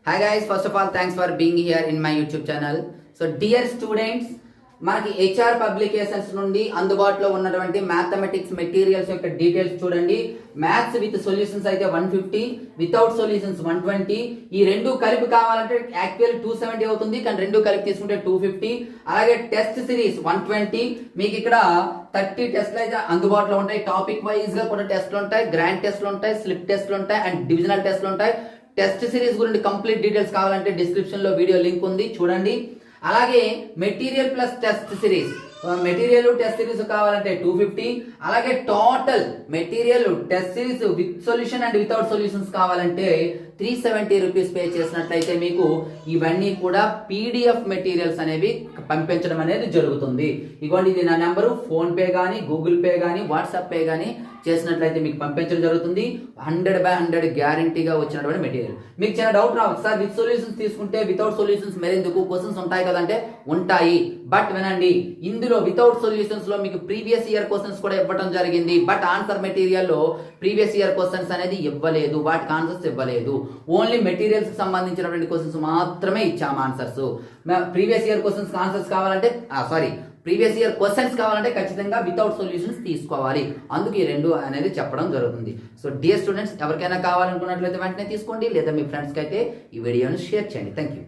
Hi guys, first of all, thanks for being here in my YouTube channel. So dear students, మనకి HR publications నుండి అందుబాటులో ఉన్నటువంటి mathematics materials యొక్క details చూడండి. Maths with solutions అయితే 150, without solutions 120. ఈ రెండు కలిపి కావాలంటే యాక్చువల్ 270 అవుతుంది, కానీ రెండు కలిపి తీసుకుంటే 250. అలాగే టెస్ట్ సిరీస్ 120. మీకు ఇక్కడ 30 టెస్ట్లు అయితే అందుబాటులో ఉంటాయి. టాపిక్ వైజ్ గా కూడా టెస్ట్లు ఉంటాయి, గ్రాండ్ టెస్ట్లు ఉంటాయి, స్లిప్ టెస్ట్లు ఉంటాయి అండ్ డివిజనల్ టెస్ట్లు ఉంటాయి. టెస్ట్ సిరీస్ గురించి కంప్లీట్ డీటెయిల్స్ కావాలంటే డిస్క్రిప్షన్ లో వీడియో లింక్ ఉంది, చూడండి. అలాగే material plus test series, material test series కావాలంటే 250. అలాగే total material test series with solution and without solutions కావాలంటే 370 రూపీస్ పే చేసినట్లయితే మీకు ఇవన్నీ కూడా పీడిఎఫ్ మెటీరియల్స్ అనేవి పంపించడం అనేది జరుగుతుంది. ఇదిగోండి, ఇది నా నెంబరు. ఫోన్ పే కానీ, గూగుల్ పే కానీ, వాట్సాప్ పే కానీ చేసినట్లయితే మీకు పంపించడం జరుగుతుంది. 100/100 గ్యారంటీగా వచ్చినటువంటి మెటీరియల్. మీకు చిన్న డౌట్ రావచ్చు, సార్ విత్ సొల్యూషన్స్ తీసుకుంటే వితౌట్ సొల్యూషన్స్ మరెందుకు, క్వశ్చన్స్ ఉంటాయి కదంటే ఉంటాయి. బట్ వినండి, ఇందులో వితౌట్ సొల్యూషన్స్ లో మీకు ప్రీవియస్ ఇయర్ క్వశ్చన్స్ కూడా ఇవ్వడం జరిగింది. బట్ ఆన్సర్ మెటీరియల్ లో ప్రీవియస్ ఇయర్ క్వశ్చన్స్ అనేది ఇవ్వలేదు, వాటికి ఆన్సర్స్ ఇవ్వలేదు. ఓన్లీ మెటీరియల్స్ కి సంబంధించినటువంటి క్వశ్చన్స్ మాత్రమే ఇచ్చాము answers. Previous year questions answers కావాలంటే ప్రీవియస్ ఇయర్ క్వశ్చన్స్ కావాలంటే ఖచ్చితంగా వితౌట్ సొల్యూషన్స్ తీసుకోవాలి. అందుకు ఈ రెండు అనేది చెప్పడం జరుగుతుంది. సో డియర్ స్టూడెంట్స్, ఎవరికైనా కావాలనుకున్నట్లయితే వెంటనే తీసుకోండి, లేదా మీ ఫ్రెండ్స్కి అయితే ఈ వీడియోని షేర్ చేయండి. Thank you.